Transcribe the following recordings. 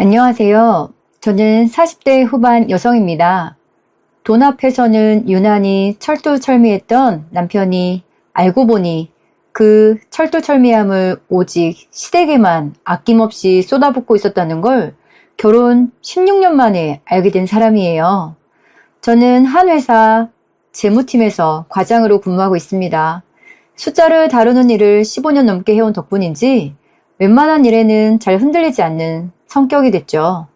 안녕하세요. 저는 40대 후반 여성입니다. 돈 앞에서는 유난히 철두철미했던 남편이 알고 보니 그 철두철미함을 오직 시댁에만 아낌없이 쏟아붓고 있었다는 걸 결혼 16년 만에 알게 된 사람이에요. 저는 한 회사 재무팀에서 과장으로 근무하고 있습니다. 숫자를 다루는 일을 15년 넘게 해온 덕분인지 웬만한 일에는 잘 흔들리지 않는 성격이 됐죠.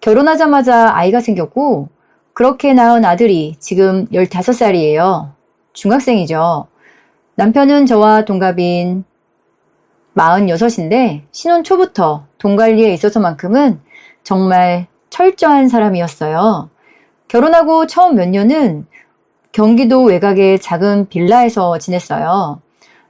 결혼하자마자 아이가 생겼고 그렇게 낳은 아들이 지금 15살이에요. 중학생이죠. 남편은 저와 동갑인 46인데 신혼 초부터 돈 관리에 있어서만큼은 정말 철저한 사람이었어요. 결혼하고 처음 몇 년은 경기도 외곽의 작은 빌라에서 지냈어요.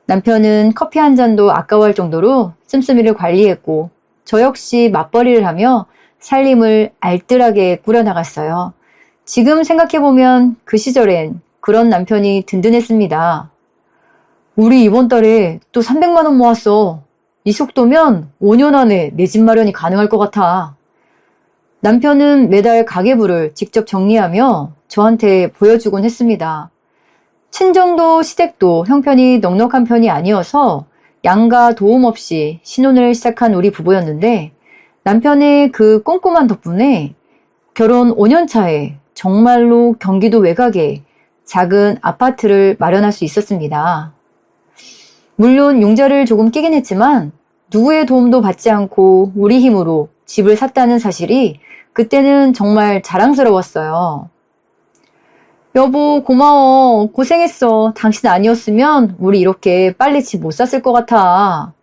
남편은 커피 한 잔도 아까워할 정도로 씀씀이를 관리했고 저 역시 맞벌이를 하며 살림을 알뜰하게 꾸려나갔어요. 지금 생각해보면 그 시절엔 그런 남편이 든든했습니다. 우리 이번 달에 또 300만 원 모았어. 이 속도면 5년 안에 내 집 마련이 가능할 것 같아. 남편은 매달 가계부를 직접 정리하며 저한테 보여주곤 했습니다. 친정도 시댁도 형편이 넉넉한 편이 아니어서 양가 도움 없이 신혼을 시작한 우리 부부였는데 남편의 그 꼼꼼한 덕분에 결혼 5년 차에 정말로 경기도 외곽에 작은 아파트를 마련할 수 있었습니다. 물론 융자를 조금 끼긴 했지만 누구의 도움도 받지 않고 우리 힘으로 집을 샀다는 사실이 그때는 정말 자랑스러웠어요. 여보, 고마워. 고생했어. 당신 아니었으면 우리 이렇게 빨리 집 못 샀을 것 같아.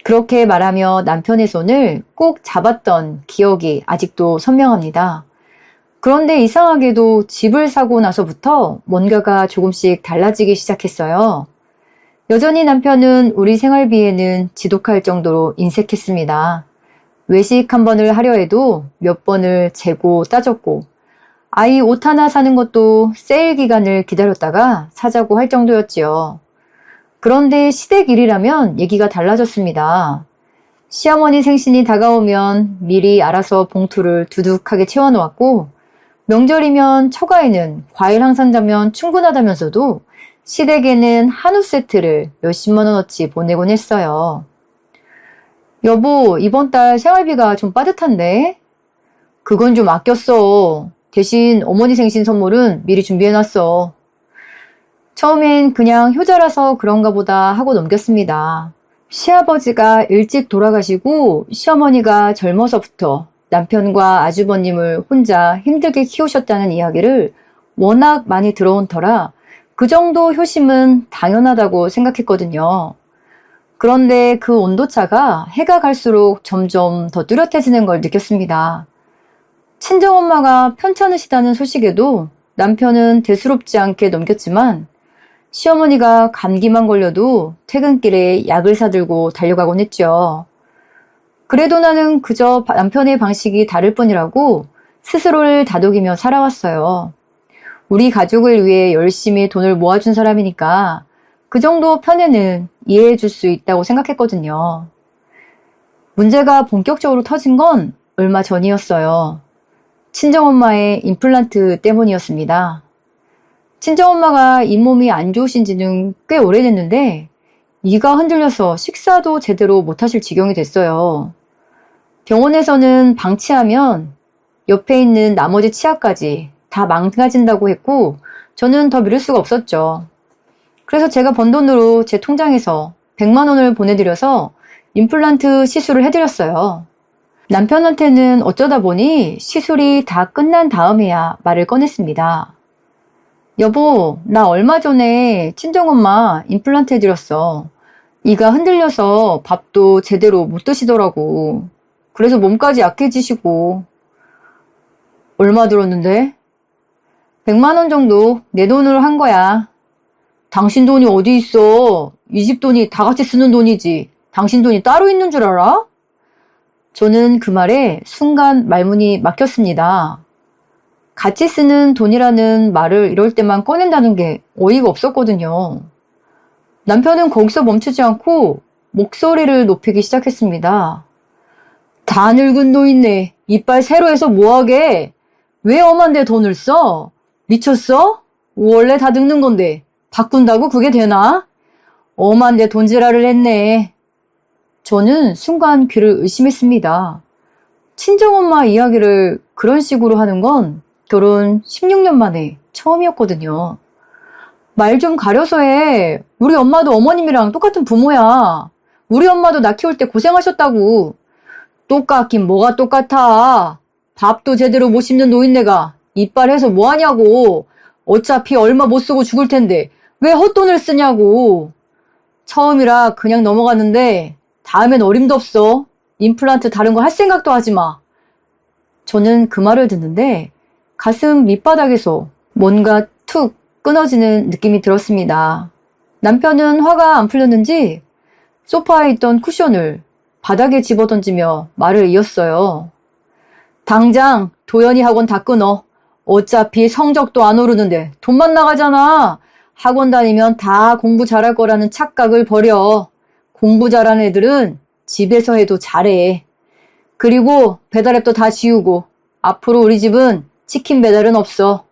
그렇게 말하며 남편의 손을 꼭 잡았던 기억이 아직도 선명합니다. 그런데 이상하게도 집을 사고 나서부터 뭔가가 조금씩 달라지기 시작했어요. 여전히 남편은 우리 생활비에는 지독할 정도로 인색했습니다. 외식 한 번을 하려 해도 몇 번을 재고 따졌고 아이 옷 하나 사는 것도 세일 기간을 기다렸다가 사자고 할 정도였지요. 그런데 시댁 일이라면 얘기가 달라졌습니다. 시어머니 생신이 다가오면 미리 알아서 봉투를 두둑하게 채워놓았고 명절이면 처가에는 과일 항상 자면 충분하다면서도 시댁에는 한우 세트를 몇십만 원어치 보내곤 했어요. 여보, 이번 달 생활비가 좀 빠듯한데? 그건 좀 아꼈어. 대신 어머니 생신 선물은 미리 준비해놨어. 처음엔 그냥 효자라서 그런가 보다 하고 넘겼습니다. 시아버지가 일찍 돌아가시고 시어머니가 젊어서부터 남편과 아주버님을 혼자 힘들게 키우셨다는 이야기를 워낙 많이 들어온 터라 그 정도 효심은 당연하다고 생각했거든요. 그런데 그 온도차가 해가 갈수록 점점 더 뚜렷해지는 걸 느꼈습니다. 친정엄마가 편찮으시다는 소식에도 남편은 대수롭지 않게 넘겼지만 시어머니가 감기만 걸려도 퇴근길에 약을 사들고 달려가곤 했죠. 그래도 나는 그저 남편의 방식이 다를 뿐이라고 스스로를 다독이며 살아왔어요. 우리 가족을 위해 열심히 돈을 모아준 사람이니까 그 정도 편에는 이해해 줄 수 있다고 생각했거든요. 문제가 본격적으로 터진 건 얼마 전이었어요. 친정엄마의 임플란트 때문이었습니다. 친정엄마가 잇몸이 안 좋으신 지는 꽤 오래됐는데 이가 흔들려서 식사도 제대로 못하실 지경이 됐어요. 병원에서는 방치하면 옆에 있는 나머지 치아까지 다 망가진다고 했고 저는 더 미룰 수가 없었죠. 그래서 제가 번 돈으로 제 통장에서 100만 원을 보내드려서 임플란트 시술을 해드렸어요. 남편한테는 어쩌다 보니 시술이 다 끝난 다음에야 말을 꺼냈습니다. 여보, 나 얼마 전에 친정엄마 임플란트 해드렸어. 이가 흔들려서 밥도 제대로 못 드시더라고. 그래서 몸까지 약해지시고. 얼마 들었는데? 100만 원 정도 내 돈으로 한 거야. 당신 돈이 어디 있어? 이 집 돈이 다 같이 쓰는 돈이지. 당신 돈이 따로 있는 줄 알아? 저는 그 말에 순간 말문이 막혔습니다. 같이 쓰는 돈이라는 말을 이럴 때만 꺼낸다는 게 어이가 없었거든요. 남편은 거기서 멈추지 않고 목소리를 높이기 시작했습니다. 다 늙은 노인네. 이빨 새로 해서 뭐하게? 왜 엄한데 돈을 써? 미쳤어? 원래 다 늙는 건데 바꾼다고 그게 되나? 엄한데 돈지랄을 했네. 저는 순간 귀를 의심했습니다. 친정엄마 이야기를 그런 식으로 하는 건 결혼 16년 만에 처음이었거든요. 말 좀 가려서 해. 우리 엄마도 어머님이랑 똑같은 부모야. 우리 엄마도 나 키울 때 고생하셨다고. 똑같긴 뭐가 똑같아. 밥도 제대로 못 씹는 노인네가 이빨 해서 뭐하냐고. 어차피 얼마 못 쓰고 죽을 텐데 왜 헛돈을 쓰냐고. 처음이라 그냥 넘어갔는데 다음엔 어림도 없어. 임플란트 다른 거 할 생각도 하지 마. 저는 그 말을 듣는데 가슴 밑바닥에서 뭔가 툭 끊어지는 느낌이 들었습니다. 남편은 화가 안 풀렸는지 소파에 있던 쿠션을 바닥에 집어던지며 말을 이었어요. 당장 도연이 학원 다 끊어. 어차피 성적도 안 오르는데 돈만 나가잖아. 학원 다니면 다 공부 잘할 거라는 착각을 버려. 공부 잘하는 애들은 집에서 해도 잘해. 그리고 배달앱도 다 지우고 앞으로 우리 집은 치킨 배달은 없어.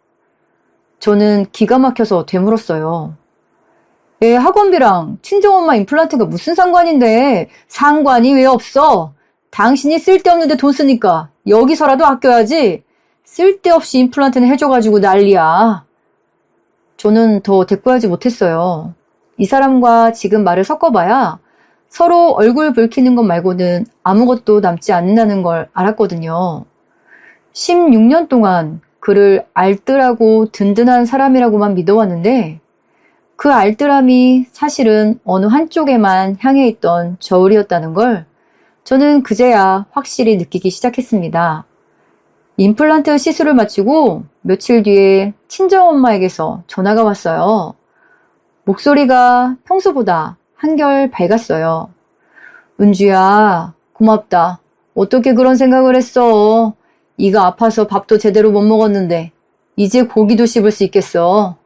저는 기가 막혀서 되물었어요. 애 학원비랑 친정엄마 임플란트가 무슨 상관인데. 상관이 왜 없어? 당신이 쓸데없는데 돈 쓰니까 여기서라도 아껴야지. 쓸데없이 임플란트는 해줘가지고 난리야. 저는 더 대꾸하지 못했어요. 이 사람과 지금 말을 섞어봐야 서로 얼굴 붉히는 것 말고는 아무것도 남지 않는다는 걸 알았거든요. 16년 동안 그를 알뜰하고 든든한 사람이라고만 믿어왔는데 그 알뜰함이 사실은 어느 한쪽에만 향해 있던 저울이었다는 걸 저는 그제야 확실히 느끼기 시작했습니다. 임플란트 시술을 마치고 며칠 뒤에 친정엄마에게서 전화가 왔어요. 목소리가 평소보다 한결 밝았어요. 은주야, 고맙다. 어떻게 그런 생각을 했어? 이가 아파서 밥도 제대로 못 먹었는데 이제 고기도 씹을 수 있겠어.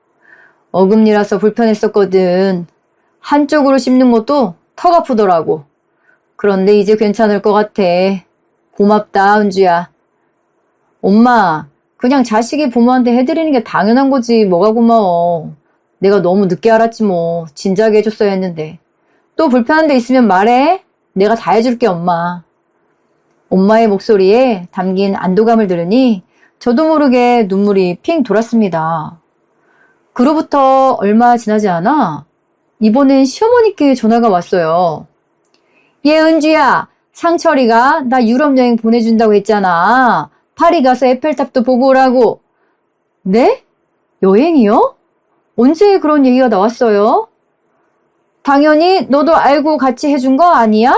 어금니라서 불편했었거든. 한쪽으로 씹는 것도 턱 아프더라고. 그런데 이제 괜찮을 것 같아. 고맙다, 은주야. 엄마, 그냥 자식이 부모한테 해드리는 게 당연한 거지 뭐가 고마워. 내가 너무 늦게 알았지 뭐. 진작에 해줬어야 했는데. 또 불편한 데 있으면 말해. 내가 다 해줄게, 엄마. 엄마의 목소리에 담긴 안도감을 들으니 저도 모르게 눈물이 핑 돌았습니다. 그로부터 얼마 지나지 않아 이번엔 시어머니께 전화가 왔어요. 얘 은주야, 상철이가 나 유럽 여행 보내준다고 했잖아. 파리 가서 에펠탑도 보고 오라고. 네? 여행이요? 언제 그런 얘기가 나왔어요? 당연히 너도 알고 같이 해준 거 아니야?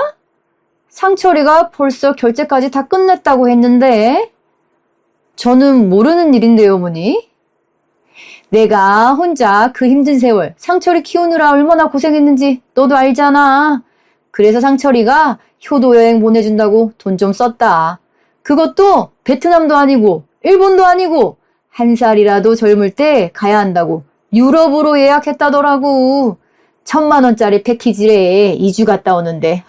상철이가 벌써 결제까지 다 끝냈다고 했는데. 저는 모르는 일인데요, 어머니. 내가 혼자 그 힘든 세월 상철이 키우느라 얼마나 고생했는지 너도 알잖아. 그래서 상철이가 효도 여행 보내준다고 돈 좀 썼다. 그것도 베트남도 아니고 일본도 아니고 한 살이라도 젊을 때 가야 한다고 유럽으로 예약했다더라고. 1,000만 원짜리 패키지래. 2주 갔다 오는데.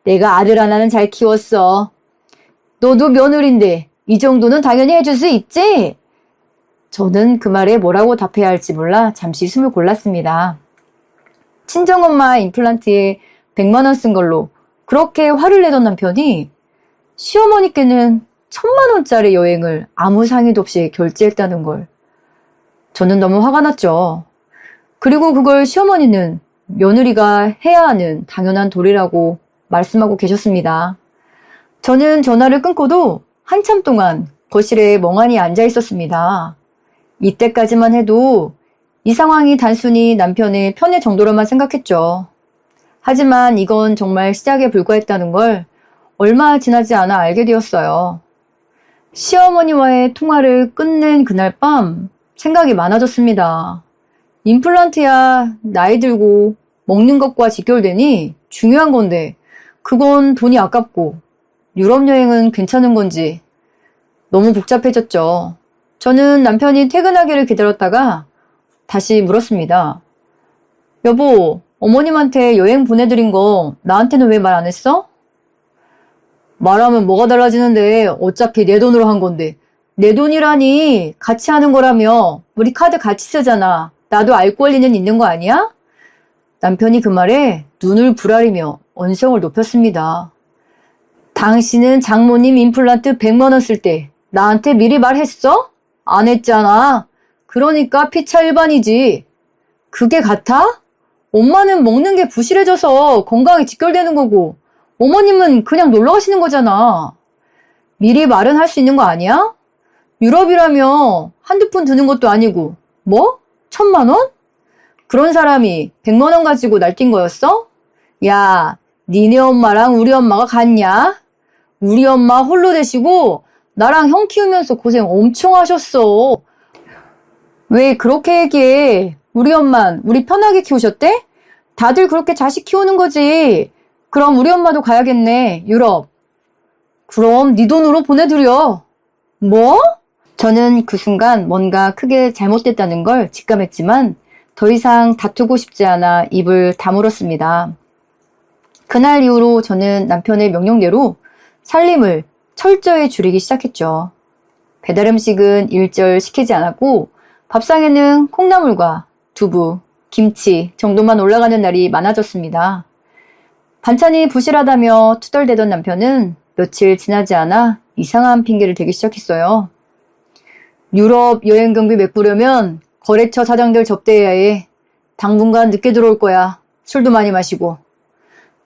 내가 아들 하나는 잘 키웠어. 너도 며느리인데 이 정도는 당연히 해줄 수 있지? 저는 그 말에 뭐라고 답해야 할지 몰라 잠시 숨을 골랐습니다. 친정엄마 임플란트에 100만 원 쓴 걸로 그렇게 화를 내던 남편이 시어머니께는 1,000만 원짜리 여행을 아무 상의도 없이 결제했다는 걸 저는 너무 화가 났죠. 그리고 그걸 시어머니는 며느리가 해야 하는 당연한 도리라고 말씀하고 계셨습니다. 저는 전화를 끊고도 한참 동안 거실에 멍하니 앉아 있었습니다. 이때까지만 해도 이 상황이 단순히 남편의 편의 정도로만 생각했죠. 하지만 이건 정말 시작에 불과했다는 걸 얼마 지나지 않아 알게 되었어요. 시어머니와의 통화를 끝낸 그날 밤 생각이 많아졌습니다. 임플란트야 나이 들고 먹는 것과 직결되니 중요한 건데 그건 돈이 아깝고 유럽 여행은 괜찮은 건지 너무 복잡해졌죠. 저는 남편이 퇴근하기를 기다렸다가 다시 물었습니다. 여보, 어머님한테 여행 보내드린 거 나한테는 왜 말 안 했어? 말하면 뭐가 달라지는데 어차피 내 돈으로 한 건데. 내 돈이라니 같이 하는 거라며. 우리 카드 같이 쓰잖아. 나도 알 권리는 있는 거 아니야? 남편이 그 말에 눈을 부라리며 언성을 높였습니다. 당신은 장모님 임플란트 100만 원 쓸 때 나한테 미리 말했어? 안 했잖아. 그러니까 피차 일반이지. 그게 같아? 엄마는 먹는 게 부실해져서 건강에 직결되는 거고 어머님은 그냥 놀러 가시는 거잖아. 미리 말은 할 수 있는 거 아니야? 유럽이라며 한두 푼 드는 것도 아니고 뭐? 1,000만 원? 그런 사람이 100만 원 가지고 날뛴 거였어? 야, 니네 엄마랑 우리 엄마가 같냐? 우리 엄마 홀로 되시고 나랑 형 키우면서 고생 엄청 하셨어. 왜 그렇게 얘기해? 우리 엄만 우리 편하게 키우셨대? 다들 그렇게 자식 키우는 거지. 그럼 우리 엄마도 가야겠네, 유럽. 그럼 네 돈으로 보내드려. 뭐? 저는 그 순간 뭔가 크게 잘못됐다는 걸 직감했지만 더 이상 다투고 싶지 않아 입을 다물었습니다. 그날 이후로 저는 남편의 명령대로 살림을 철저히 줄이기 시작했죠. 배달 음식은 일절 시키지 않았고 밥상에는 콩나물과 두부, 김치 정도만 올라가는 날이 많아졌습니다. 반찬이 부실하다며 투덜대던 남편은 며칠 지나지 않아 이상한 핑계를 대기 시작했어요. 유럽 여행 경비 메꾸려면 거래처 사장들 접대해야 해. 당분간 늦게 들어올 거야. 술도 많이 마시고.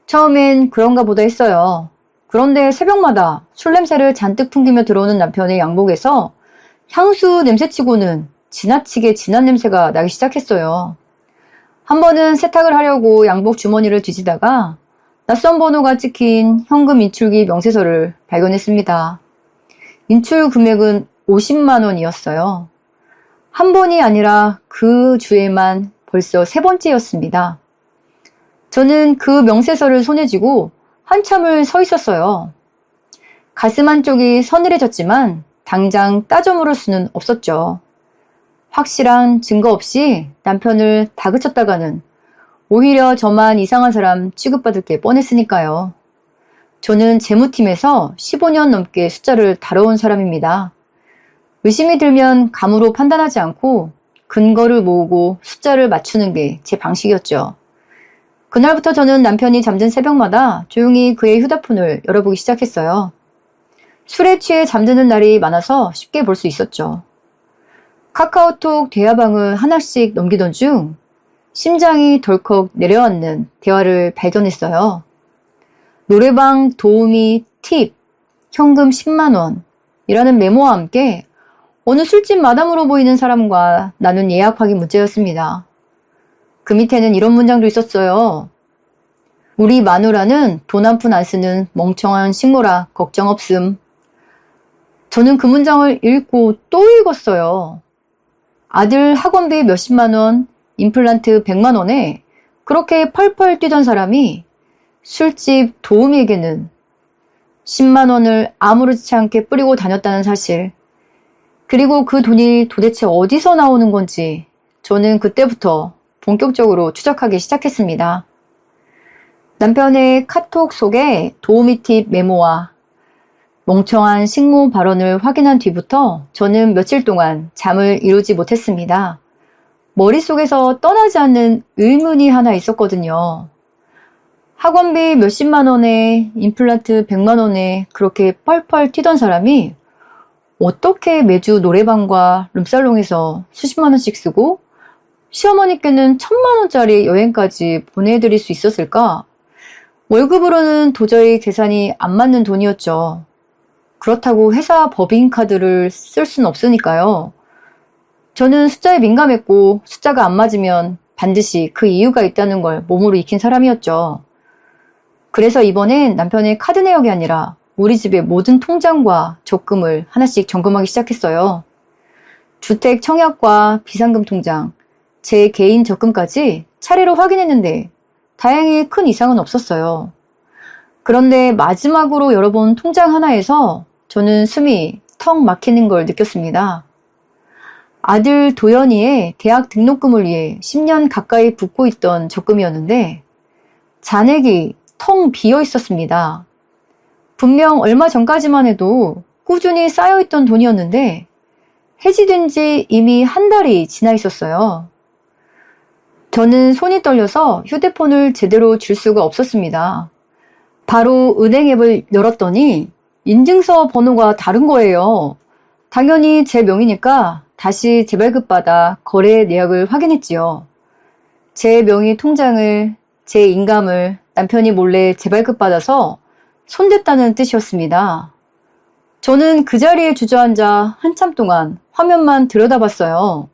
처음엔 그런가 보다 했어요. 그런데 새벽마다 술 냄새를 잔뜩 풍기며 들어오는 남편의 양복에서 향수 냄새치고는 지나치게 진한 냄새가 나기 시작했어요. 한 번은 세탁을 하려고 양복 주머니를 뒤지다가 낯선 번호가 찍힌 현금 인출기 명세서를 발견했습니다. 인출 금액은 50만 원이었어요. 한 번이 아니라 그 주에만 벌써 3번째였습니다. 저는 그 명세서를 손에 쥐고 한참을 서 있었어요. 가슴 한쪽이 서늘해졌지만 당장 따져 물을 수는 없었죠. 확실한 증거 없이 남편을 다그쳤다가는 오히려 저만 이상한 사람 취급받을 게 뻔했으니까요. 저는 재무팀에서 15년 넘게 숫자를 다뤄온 사람입니다. 의심이 들면 감으로 판단하지 않고 근거를 모으고 숫자를 맞추는 게 제 방식이었죠. 그날부터 저는 남편이 잠든 새벽마다 조용히 그의 휴대폰을 열어보기 시작했어요. 술에 취해 잠드는 날이 많아서 쉽게 볼 수 있었죠. 카카오톡 대화방을 하나씩 넘기던 중 심장이 덜컥 내려앉는 대화를 발견했어요. 노래방 도우미 팁, 현금 10만 원이라는 메모와 함께 어느 술집 마담으로 보이는 사람과 나눈 예약 확인 문자였습니다. 그 밑에는 이런 문장도 있었어요. 우리 마누라는 돈 한 푼 안 쓰는 멍청한 식모라 걱정 없음. 저는 그 문장을 읽고 또 읽었어요. 아들 학원비 몇십만 원, 임플란트 100만 원에 그렇게 펄펄 뛰던 사람이 술집 도우미에게는 10만 원을 아무렇지 않게 뿌리고 다녔다는 사실. 그리고 그 돈이 도대체 어디서 나오는 건지 저는 그때부터 본격적으로 추적하기 시작했습니다. 남편의 카톡 속에 도우미 팁 메모와 멍청한 식모 발언을 확인한 뒤부터 저는 며칠 동안 잠을 이루지 못했습니다. 머릿속에서 떠나지 않는 의문이 하나 있었거든요. 학원비 몇십만 원에 임플란트 100만 원에 그렇게 펄펄 튀던 사람이 어떻게 매주 노래방과 룸살롱에서 수십만 원씩 쓰고 시어머니께는 1,000만 원짜리 여행까지 보내드릴 수 있었을까? 월급으로는 도저히 계산이 안 맞는 돈이었죠. 그렇다고 회사 법인카드를 쓸 수는 없으니까요. 저는 숫자에 민감했고 숫자가 안 맞으면 반드시 그 이유가 있다는 걸 몸으로 익힌 사람이었죠. 그래서 이번엔 남편의 카드 내역이 아니라 우리 집의 모든 통장과 적금을 하나씩 점검하기 시작했어요. 주택 청약과 비상금 통장, 제 개인 적금까지 차례로 확인했는데 다행히 큰 이상은 없었어요. 그런데 마지막으로 열어본 통장 하나에서 저는 숨이 턱 막히는 걸 느꼈습니다. 아들 도연이의 대학 등록금을 위해 10년 가까이 붓고 있던 적금이었는데 잔액이 텅 비어 있었습니다. 분명 얼마 전까지만 해도 꾸준히 쌓여있던 돈이었는데 해지된 지 이미 한 달이 지나 있었어요. 저는 손이 떨려서 휴대폰을 제대로 줄 수가 없었습니다. 바로 은행 앱을 열었더니 인증서 번호가 다른 거예요. 당연히 제 명의니까 다시 재발급받아 거래 내역을 확인했지요. 제 명의 통장을, 제 인감을 남편이 몰래 재발급받아서 손댔다는 뜻이었습니다. 저는 그 자리에 주저앉아 한참 동안 화면만 들여다봤어요.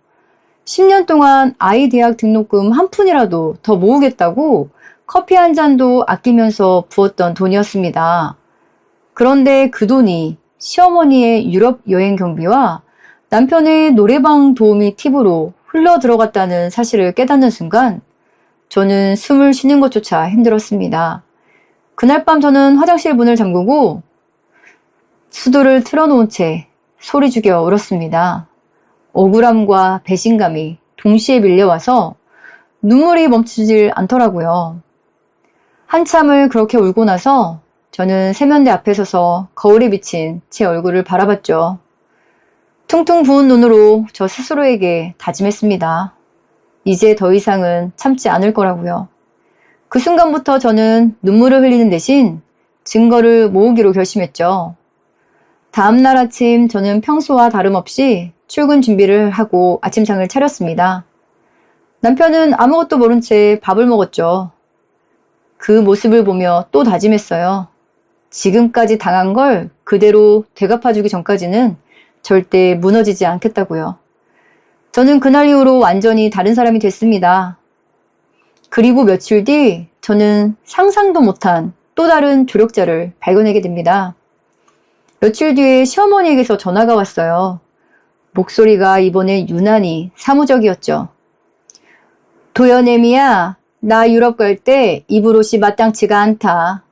10년 동안 아이 대학 등록금 한 푼이라도 더 모으겠다고 커피 한 잔도 아끼면서 부었던 돈이었습니다. 그런데 그 돈이 시어머니의 유럽 여행 경비와 남편의 노래방 도우미 팁으로 흘러 들어갔다는 사실을 깨닫는 순간 저는 숨을 쉬는 것조차 힘들었습니다. 그날 밤 저는 화장실 문을 잠그고 수도를 틀어놓은 채 소리 죽여 울었습니다. 억울함과 배신감이 동시에 밀려와서 눈물이 멈추질 않더라고요. 한참을 그렇게 울고 나서 저는 세면대 앞에 서서 거울에 비친 제 얼굴을 바라봤죠. 퉁퉁 부은 눈으로 저 스스로에게 다짐했습니다. 이제 더 이상은 참지 않을 거라고요. 그 순간부터 저는 눈물을 흘리는 대신 증거를 모으기로 결심했죠. 다음날 아침 저는 평소와 다름없이 출근 준비를 하고 아침상을 차렸습니다. 남편은 아무것도 모른 채 밥을 먹었죠. 그 모습을 보며 또 다짐했어요. 지금까지 당한 걸 그대로 되갚아주기 전까지는 절대 무너지지 않겠다고요. 저는 그날 이후로 완전히 다른 사람이 됐습니다. 그리고 며칠 뒤 저는 상상도 못한 또 다른 조력자를 발견하게 됩니다. 며칠 뒤에 시어머니에게서 전화가 왔어요. 목소리가 이번엔 유난히 사무적이었죠. 도연애미야, 나 유럽 갈 때 입을 옷이 마땅치가 않다.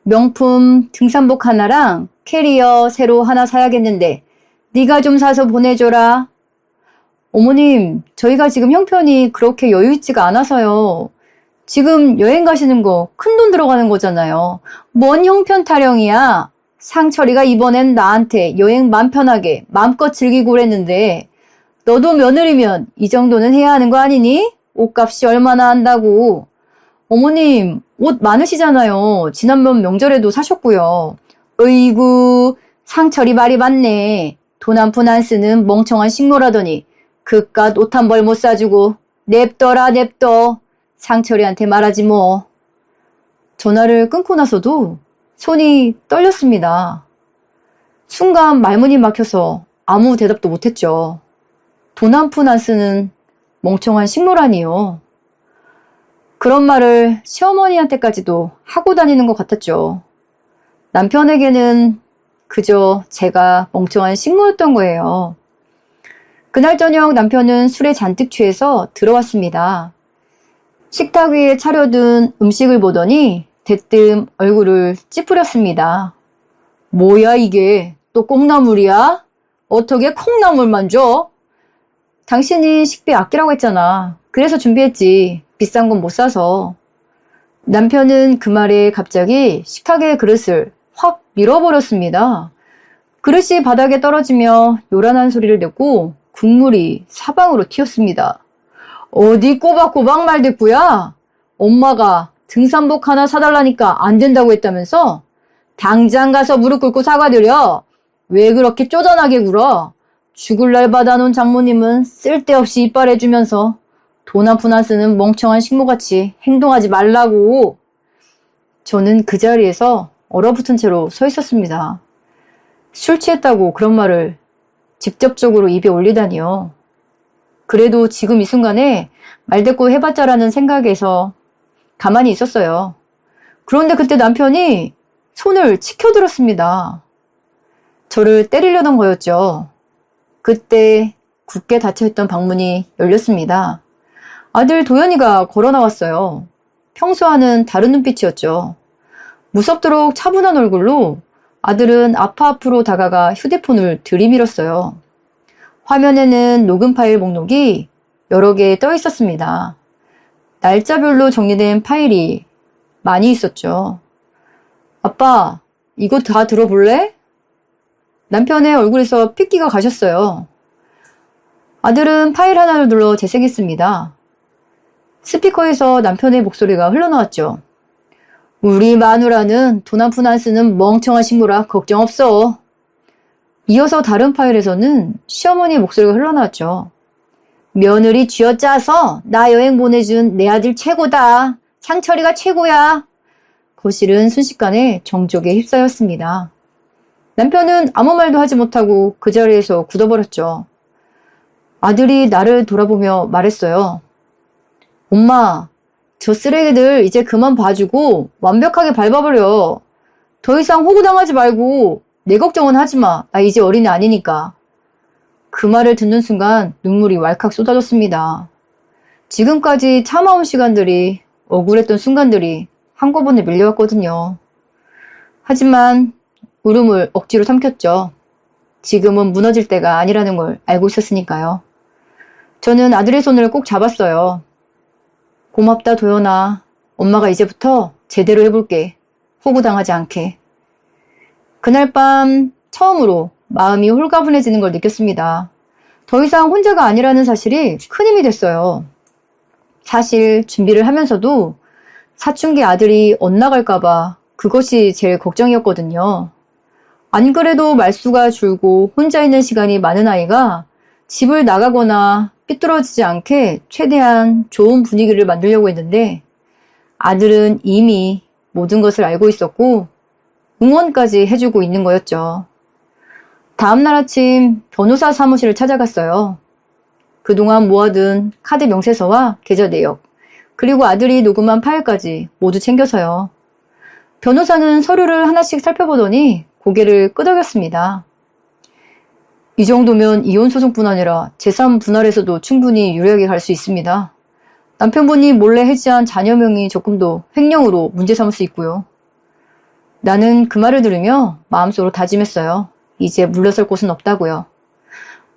명품 등산복 하나랑 캐리어 새로 하나 사야겠는데 네가 좀 사서 보내줘라. 어머님, 저희가 지금 형편이 그렇게 여유 있지가 않아서요. 지금 여행 가시는 거 큰 돈 들어가는 거잖아요. 뭔 형편 타령이야. 상철이가 이번엔 나한테 여행 맘 편하게 마음껏 즐기고 그랬는데 너도 며느리면 이 정도는 해야 하는 거 아니니? 옷값이 얼마나 한다고. 어머님, 옷 많으시잖아요. 지난번 명절에도 사셨고요. 어이구, 상철이 말이 많네. 돈 한 푼 안 쓰는 멍청한 식모라더니 그깟 옷 한 벌 못 사주고 냅둬라 냅둬. 상철이한테 말하지 뭐. 전화를 끊고 나서도 손이 떨렸습니다. 순간 말문이 막혀서 아무 대답도 못했죠. 돈 한 푼 안 쓰는 멍청한 식모라니요. 그런 말을 시어머니한테까지도 하고 다니는 것 같았죠. 남편에게는 그저 제가 멍청한 식모였던 거예요. 그날 저녁 남편은 술에 잔뜩 취해서 들어왔습니다. 식탁 위에 차려둔 음식을 보더니 대뜸 얼굴을 찌푸렸습니다. 뭐야 이게? 또 콩나물이야? 어떻게 콩나물만 줘? 당신이 식비 아끼라고 했잖아. 그래서 준비했지. 비싼 건 못 사서. 남편은 그 말에 갑자기 식탁의 그릇을 확 밀어버렸습니다. 그릇이 바닥에 떨어지며 요란한 소리를 내고 국물이 사방으로 튀었습니다. 어디 꼬박꼬박 말대꾸야? 엄마가 등산복 하나 사달라니까 안 된다고 했다면서? 당장 가서 무릎 꿇고 사과드려. 왜 그렇게 쪼잔하게 굴어? 죽을 날 받아놓은 장모님은 쓸데없이 이빨해주면서 돈 한 푼 안 쓰는 멍청한 식모같이 행동하지 말라고. 저는 그 자리에서 얼어붙은 채로 서 있었습니다. 술 취했다고 그런 말을 직접적으로 입에 올리다니요. 그래도 지금 이 순간에 말대꾸 해봤자라는 생각에서 가만히 있었어요. 그런데 그때 남편이 손을 치켜들었습니다. 저를 때리려던 거였죠. 그때 굳게 닫혀있던 방문이 열렸습니다. 아들 도연이가 걸어 나왔어요. 평소와는 다른 눈빛이었죠. 무섭도록 차분한 얼굴로 아들은 앞으로 다가가 휴대폰을 들이밀었어요. 화면에는 녹음 파일 목록이 여러 개 떠 있었습니다. 날짜별로 정리된 파일이 많이 있었죠. 아빠, 이거 다 들어볼래? 남편의 얼굴에서 핏기가 가셨어요. 아들은 파일 하나를 눌러 재생했습니다. 스피커에서 남편의 목소리가 흘러나왔죠. 우리 마누라는 돈 한 푼 안 쓰는 멍청한 식모라 걱정 없어. 이어서 다른 파일에서는 시어머니의 목소리가 흘러나왔죠. 며느리 쥐어짜서 나 여행 보내준 내 아들 최고다. 상철이가 최고야. 거실은 순식간에 정적에 휩싸였습니다. 남편은 아무 말도 하지 못하고 그 자리에서 굳어버렸죠. 아들이 나를 돌아보며 말했어요. 엄마, 저 쓰레기들 이제 그만 봐주고 완벽하게 밟아버려. 더 이상 호구당하지 말고 내 걱정은 하지 마. 나 이제 어린애 아니니까. 그 말을 듣는 순간 눈물이 왈칵 쏟아졌습니다. 지금까지 참아온 시간들이, 억울했던 순간들이 한꺼번에 밀려왔거든요. 하지만 울음을 억지로 삼켰죠. 지금은 무너질 때가 아니라는 걸 알고 있었으니까요. 저는 아들의 손을 꼭 잡았어요. 고맙다 도연아. 엄마가 이제부터 제대로 해볼게. 호구당하지 않게. 그날 밤 처음으로 마음이 홀가분해지는 걸 느꼈습니다. 더 이상 혼자가 아니라는 사실이 큰 힘이 됐어요. 사실 준비를 하면서도 사춘기 아들이 엇나갈까봐 그것이 제일 걱정이었거든요. 안 그래도 말수가 줄고 혼자 있는 시간이 많은 아이가 집을 나가거나 삐뚤어지지 않게 최대한 좋은 분위기를 만들려고 했는데 아들은 이미 모든 것을 알고 있었고 응원까지 해주고 있는 거였죠. 다음날 아침 변호사 사무실을 찾아갔어요. 그동안 모아둔 카드 명세서와 계좌 내역, 그리고 아들이 녹음한 파일까지 모두 챙겨서요. 변호사는 서류를 하나씩 살펴보더니 고개를 끄덕였습니다. 이 정도면 이혼소송뿐 아니라 재산 분할에서도 충분히 유리하게 갈 수 있습니다. 남편분이 몰래 해지한 자녀명의 적금도 횡령으로 문제 삼을 수 있고요. 나는 그 말을 들으며 마음속으로 다짐했어요. 이제 물러설 곳은 없다고요.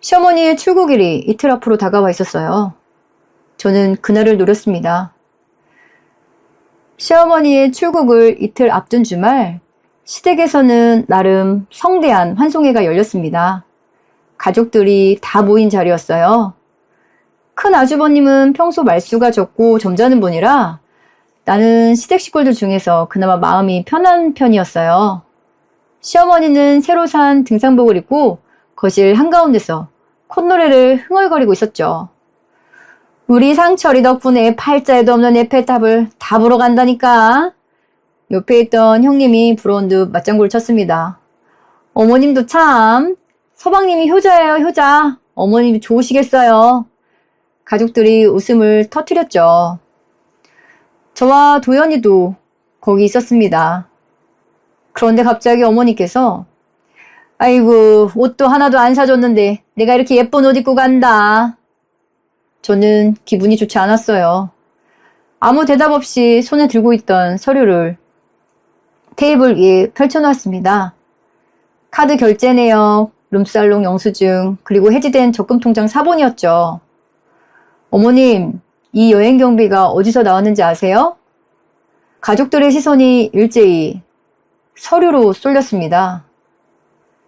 시어머니의 출국일이 이틀 앞으로 다가와 있었어요. 저는 그날을 노렸습니다. 시어머니의 출국을 이틀 앞둔 주말, 시댁에서는 나름 성대한 환송회가 열렸습니다. 가족들이 다 모인 자리였어요. 큰 아주버님은 평소 말수가 적고 점잖은 분이라 나는 시댁 식구들 중에서 그나마 마음이 편한 편이었어요. 시어머니는 새로 산 등산복을 입고 거실 한가운데서 콧노래를 흥얼거리고 있었죠. 우리 상철이 덕분에 팔자에도 없는 에펠탑을 다 보러 간다니까. 옆에 있던 형님이 부러운 듯 맞장구를 쳤습니다. 어머님도 참, 서방님이 효자예요, 효자. 어머님이 좋으시겠어요. 가족들이 웃음을 터뜨렸죠. 저와 도연이도 거기 있었습니다. 그런데 갑자기 어머니께서 아이고, 옷도 하나도 안 사줬는데 내가 이렇게 예쁜 옷 입고 간다. 저는 기분이 좋지 않았어요. 아무 대답 없이 손에 들고 있던 서류를 테이블 위에 펼쳐놓았습니다. 카드 결제 내역, 룸살롱 영수증, 그리고 해지된 적금 통장 사본이었죠. 어머님, 이 여행 경비가 어디서 나왔는지 아세요? 가족들의 시선이 일제히 서류로 쏠렸습니다.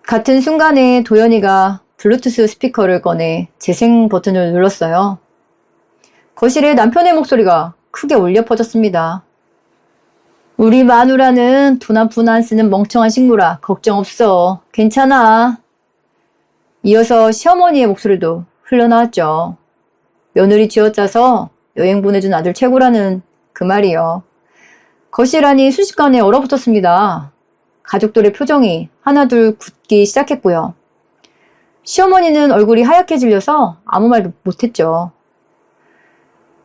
같은 순간에 도연이가 블루투스 스피커를 꺼내 재생 버튼을 눌렀어요. 거실에 남편의 목소리가 크게 울려 퍼졌습니다. 우리 마누라는 돈 한 푼 안 쓰는 멍청한 식모라 걱정 없어. 괜찮아. 이어서 시어머니의 목소리도 흘러나왔죠. 며느리 쥐어짜서 여행 보내준 아들 최고라는 그 말이요. 거실 안이 순식간에 얼어붙었습니다. 가족들의 표정이 하나둘 굳기 시작했고요. 시어머니는 얼굴이 하얗게 질려서 아무 말도 못했죠.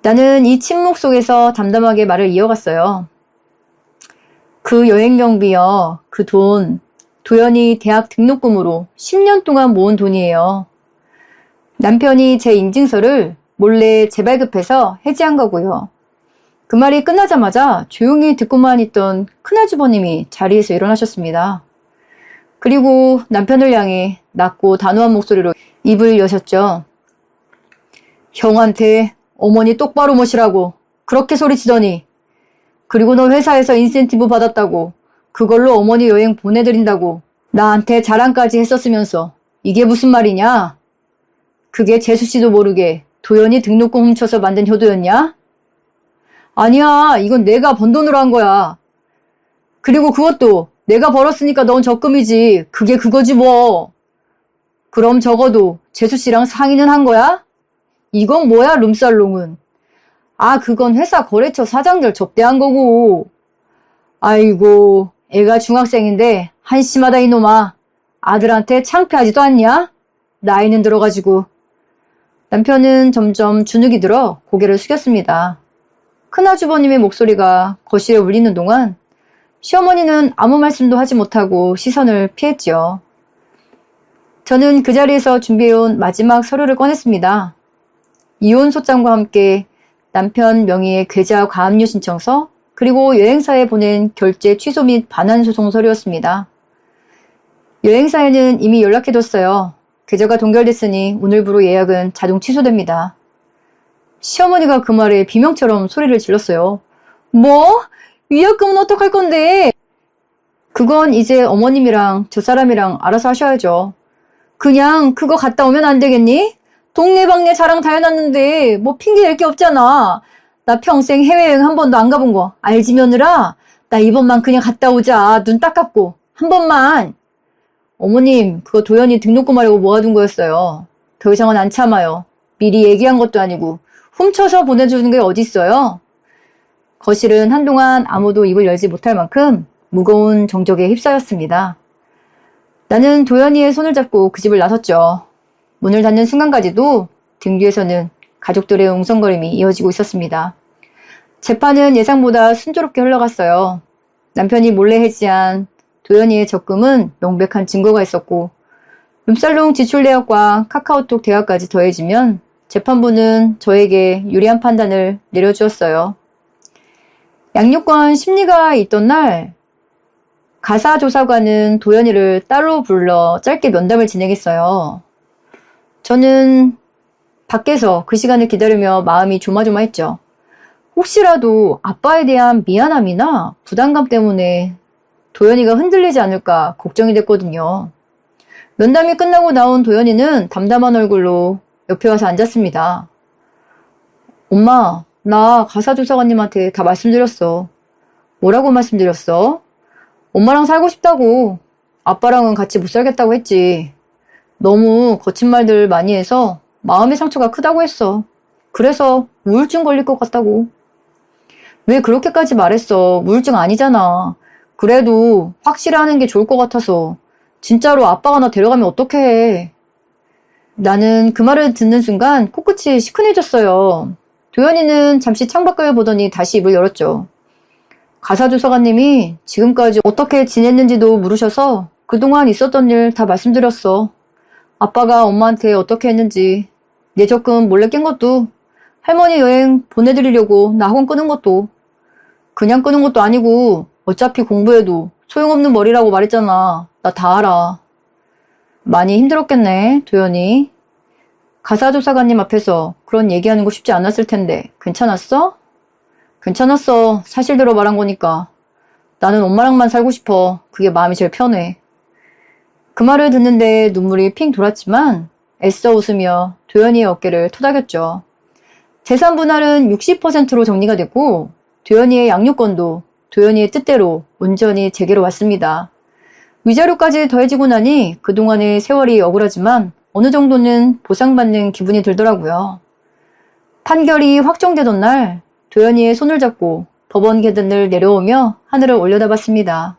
나는 이 침묵 속에서 담담하게 말을 이어갔어요. 그 여행 경비요. 그 돈, 도연이 대학 등록금으로 10년 동안 모은 돈이에요. 남편이 제 인증서를 몰래 재발급해서 해지한 거고요. 그 말이 끝나자마자 조용히 듣고만 있던 큰아주버님이 자리에서 일어나셨습니다. 그리고 남편을 향해 낮고 단호한 목소리로 입을 여셨죠. 형한테 어머니 똑바로 모시라고 그렇게 소리치더니, 그리고 너 회사에서 인센티브 받았다고 그걸로 어머니 여행 보내드린다고 나한테 자랑까지 했었으면서 이게 무슨 말이냐? 그게 재수씨도 모르게 도연이 등록금 훔쳐서 만든 효도였냐? 아니야, 이건 내가 번 돈으로 한 거야. 그리고 그것도 내가 벌었으니까 넣은 적금이지. 그게 그거지 뭐. 그럼 적어도 재수씨랑 상의는 한 거야? 이건 뭐야, 룸살롱은. 아, 그건 회사 거래처 사장들 접대한 거고. 아이고, 애가 중학생인데 한심하다 이놈아. 아들한테 창피하지도 않냐? 나이는 들어가지고. 남편은 점점 주눅이 들어 고개를 숙였습니다. 큰아주버님의 목소리가 거실에 울리는 동안 시어머니는 아무 말씀도 하지 못하고 시선을 피했지요. 저는 그 자리에서 준비해온 마지막 서류를 꺼냈습니다. 이혼 소장과 함께 남편 명의의 계좌 가압류 신청서, 그리고 여행사에 보낸 결제 취소 및 반환 소송 서류였습니다. 여행사에는 이미 연락해뒀어요. 계좌가 동결됐으니 오늘부로 예약은 자동 취소됩니다. 시어머니가 그 말에 비명처럼 소리를 질렀어요. 뭐? 위약금은 어떡할 건데? 그건 이제 어머님이랑 저 사람이랑 알아서 하셔야죠. 그냥 그거 갔다 오면 안 되겠니? 동네방네 자랑 다 해놨는데 뭐 핑계 댈 게 없잖아. 나 평생 해외여행 한 번도 안 가본 거 알지 며느라? 나 이번만 그냥 갔다 오자. 눈 딱 감고 한 번만. 어머님, 그거 도연이 등록금 하려고 모아둔 거였어요. 더 이상은 안 참아요. 미리 얘기한 것도 아니고 훔쳐서 보내주는 게 어딨어요? 거실은 한동안 아무도 입을 열지 못할 만큼 무거운 정적에 휩싸였습니다. 나는 도연이의 손을 잡고 그 집을 나섰죠. 문을 닫는 순간까지도 등 뒤에서는 가족들의 웅성거림이 이어지고 있었습니다. 재판은 예상보다 순조롭게 흘러갔어요. 남편이 몰래 해지한 도연이의 적금은 명백한 증거가 있었고 룸살롱 지출 내역과 카카오톡 대화까지 더해지면 재판부는 저에게 유리한 판단을 내려주었어요. 양육권 심리가 있던 날 가사조사관은 도연이를 따로 불러 짧게 면담을 진행했어요. 저는 밖에서 그 시간을 기다리며 마음이 조마조마했죠. 혹시라도 아빠에 대한 미안함이나 부담감 때문에 도연이가 흔들리지 않을까 걱정이 됐거든요. 면담이 끝나고 나온 도연이는 담담한 얼굴로 옆에 와서 앉았습니다. 엄마, 나 가사조사관님한테 다 말씀드렸어. 뭐라고 말씀드렸어? 엄마랑 살고 싶다고. 아빠랑은 같이 못 살겠다고 했지. 너무 거친 말들 많이 해서 마음의 상처가 크다고 했어. 그래서 우울증 걸릴 것 같다고. 왜 그렇게까지 말했어? 우울증 아니잖아. 그래도 확실하는 게 좋을 것 같아서. 진짜로 아빠가 나 데려가면 어떡해. 나는 그 말을 듣는 순간 코끝이 시큰해졌어요. 도연이는 잠시 창밖을 보더니 다시 입을 열었죠. 가사조사관님이 지금까지 어떻게 지냈는지도 물으셔서 그동안 있었던 일 다 말씀드렸어. 아빠가 엄마한테 어떻게 했는지, 내 적금 몰래 깬 것도, 할머니 여행 보내드리려고 나 학원 끊은 것도, 그냥 끊은 것도 아니고 어차피 공부해도 소용없는 머리라고 말했잖아. 나 다 알아. 많이 힘들었겠네, 도연이. 가사조사관님 앞에서 그런 얘기하는 거 쉽지 않았을 텐데 괜찮았어? 괜찮았어. 사실대로 말한 거니까. 나는 엄마랑만 살고 싶어. 그게 마음이 제일 편해. 그 말을 듣는데 눈물이 핑 돌았지만 애써 웃으며 도연이의 어깨를 토닥였죠. 재산 분할은 60%로 정리가 됐고 도연이의 양육권도 도연이의 뜻대로 온전히 제게로 왔습니다. 위자료까지 더해지고 나니 그동안의 세월이 억울하지만 어느 정도는 보상받는 기분이 들더라고요. 판결이 확정되던 날 도연이의 손을 잡고 법원 계단을 내려오며 하늘을 올려다봤습니다.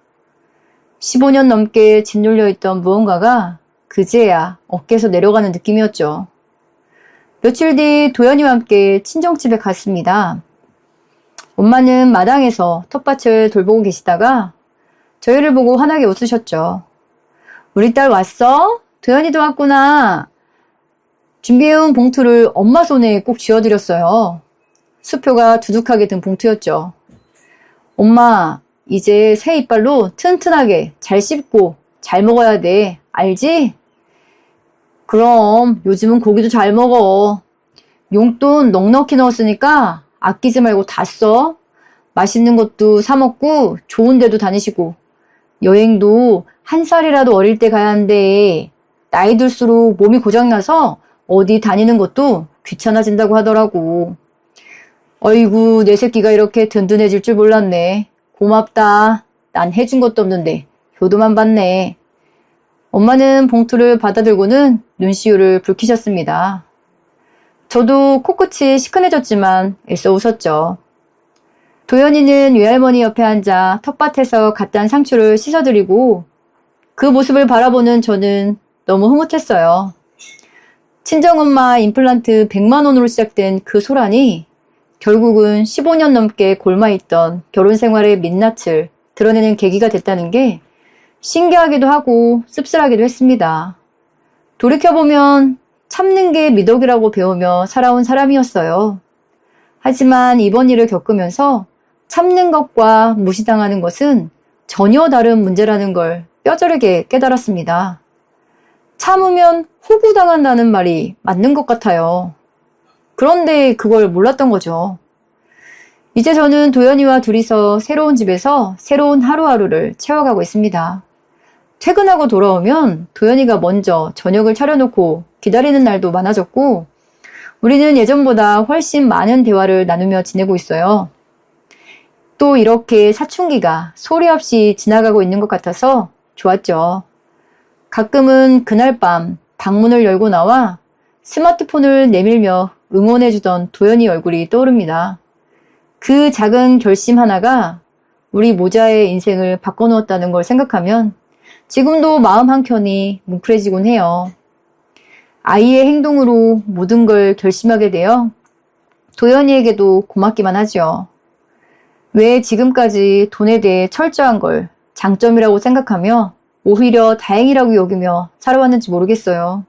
15년 넘게 짓눌려 있던 무언가가 그제야 어깨에서 내려가는 느낌이었죠. 며칠 뒤 도연이와 함께 친정집에 갔습니다. 엄마는 마당에서 텃밭을 돌보고 계시다가 저희를 보고 환하게 웃으셨죠. 우리 딸 왔어? 도연이도 왔구나. 준비해온 봉투를 엄마 손에 꼭 쥐어드렸어요. 수표가 두둑하게 든 봉투였죠. 엄마, 이제 새 이빨로 튼튼하게 잘 씹고 잘 먹어야 돼. 알지? 그럼 요즘은 고기도 잘 먹어. 용돈 넉넉히 넣었으니까 아끼지 말고 다 써. 맛있는 것도 사 먹고 좋은 데도 다니시고 여행도 한 살이라도 어릴 때 가야 하는데 나이 들수록 몸이 고장나서 어디 다니는 것도 귀찮아진다고 하더라고. 어이구, 내 새끼가 이렇게 든든해질 줄 몰랐네. 고맙다. 난 해준 것도 없는데 효도만 받네. 엄마는 봉투를 받아들고는 눈시울을 붉히셨습니다. 저도 코끝이 시큰해졌지만 애써 웃었죠. 도연이는 외할머니 옆에 앉아 텃밭에서 갓 딴 상추를 씻어드리고 그 모습을 바라보는 저는 너무 흐뭇했어요. 친정엄마 임플란트 100만 원으로 시작된 그 소란이 결국은 15년 넘게 골마있던 결혼 생활의 민낯을 드러내는 계기가 됐다는 게 신기하기도 하고 씁쓸하기도 했습니다. 돌이켜보면 참는 게 미덕이라고 배우며 살아온 사람이었어요. 하지만 이번 일을 겪으면서 참는 것과 무시당하는 것은 전혀 다른 문제라는 걸 뼈저리게 깨달았습니다. 참으면 호구당한다는 말이 맞는 것 같아요. 그런데 그걸 몰랐던 거죠. 이제 저는 도연이와 둘이서 새로운 집에서 새로운 하루하루를 채워가고 있습니다. 퇴근하고 돌아오면 도연이가 먼저 저녁을 차려놓고 기다리는 날도 많아졌고 우리는 예전보다 훨씬 많은 대화를 나누며 지내고 있어요. 또 이렇게 사춘기가 소리 없이 지나가고 있는 것 같아서 좋았죠. 가끔은 그날 밤 방문을 열고 나와 스마트폰을 내밀며 응원해주던 도연이 얼굴이 떠오릅니다. 그 작은 결심 하나가 우리 모자의 인생을 바꿔놓았다는 걸 생각하면 지금도 마음 한켠이 뭉클해지곤 해요. 아이의 행동으로 모든 걸 결심하게 되어 도연이에게도 고맙기만 하죠. 왜 지금까지 돈에 대해 철저한 걸 장점이라고 생각하며 오히려 다행이라고 여기며 살아왔는지 모르겠어요.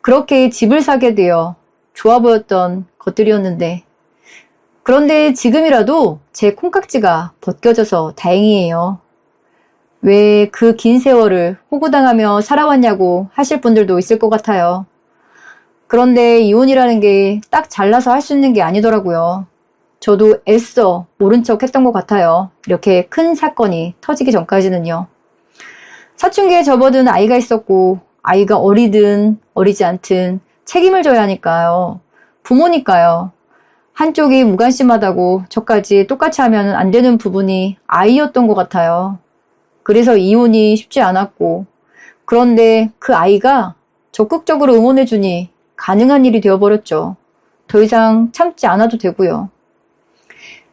그렇게 집을 사게 되어 좋아 보였던 것들이었는데 그런데 지금이라도 제 콩깍지가 벗겨져서 다행이에요. 왜 그 긴 세월을 호구당하며 살아왔냐고 하실 분들도 있을 것 같아요. 그런데 이혼이라는 게 딱 잘라서 할 수 있는 게 아니더라고요. 저도 애써 모른 척 했던 것 같아요. 이렇게 큰 사건이 터지기 전까지는요. 사춘기에 접어든 아이가 있었고 아이가 어리든 어리지 않든 책임을 져야 하니까요. 부모니까요. 한쪽이 무관심하다고 저까지 똑같이 하면 안 되는 부분이 아이였던 것 같아요. 그래서 이혼이 쉽지 않았고 그런데 그 아이가 적극적으로 응원해주니 가능한 일이 되어버렸죠. 더 이상 참지 않아도 되고요.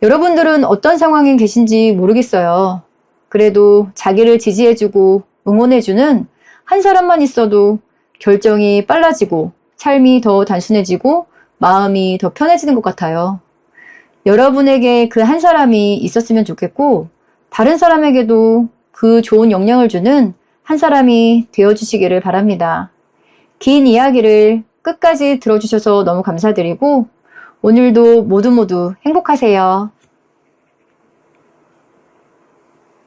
여러분들은 어떤 상황에 계신지 모르겠어요. 그래도 자기를 지지해주고 응원해주는 한 사람만 있어도 결정이 빨라지고 삶이 더 단순해지고 마음이 더 편해지는 것 같아요. 여러분에게 그 한 사람이 있었으면 좋겠고 다른 사람에게도 그 좋은 영향을 주는 한 사람이 되어주시기를 바랍니다. 긴 이야기를 끝까지 들어주셔서 너무 감사드리고 오늘도 모두 행복하세요.